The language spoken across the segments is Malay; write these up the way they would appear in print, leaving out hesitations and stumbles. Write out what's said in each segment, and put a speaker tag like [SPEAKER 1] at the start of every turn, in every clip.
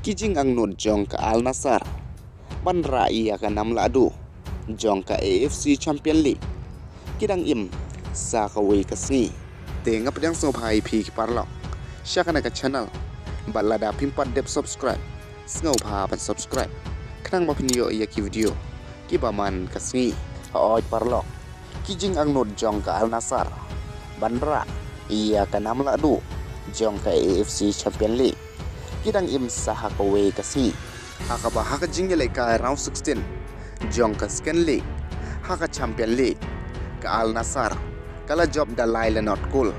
[SPEAKER 1] ki jingangnud jong ka Alnasrr banra iaka lahduh jong ka AfC Champion League kidang im sa kawei ka sngi te ngap dang so phai phi ki parlok syakana ka channel balada pimpat dep subscribe sngo pha ban subscribe khnang ma phinyo iya ki video ki baman ka sngi oi parlok ki jingangnud jong ka Alnasrr banra iaka lahduh jong ka AfC Champion League kidang im saha kawei ka sngi haka ba haka jingele ka round 16 jong ka second league haka Champion League ka Alnasrr kala job da laila not goal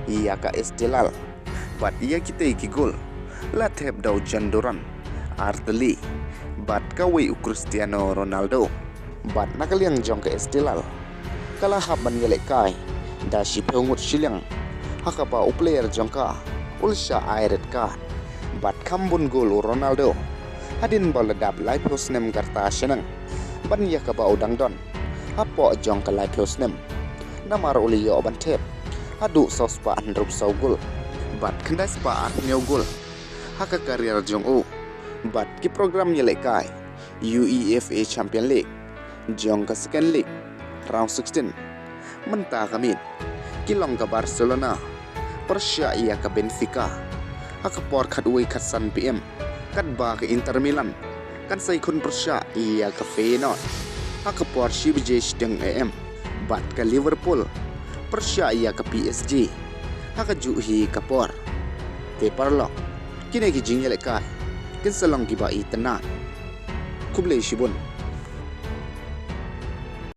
[SPEAKER 1] iaka estilal bat iya kita ki goal la thep dau janduran arteli bat kawei Cristiano Ronaldo bat nakaliang jong ka estilal kala haban ngele kai da si pengut Shillong haka ba player jong ka ulsha airet ka bat kambun gol Ronaldo hadin bola dab live post nem karta senang ban ya ka ba udang don hapo jong ka live post nem namar uli yo ban tep hadu sospa andrup sau gol bat kendas pa neu gol haka karier jong u bat ki program ye lekai UEFA Champion League jong ka second league round 16 menta kami kilong ka Barcelona Persya iaka Benfica haka por khatwei khatsan PM kat ba ke Inter Milan kan sai kun Persya iaka Feyenoord haka por shibje deng AM bat ka Liverpool Persya iaka PSG haka juhi ka por te parlok kine ki jingle ka kin salong ki ba itana kuble shibun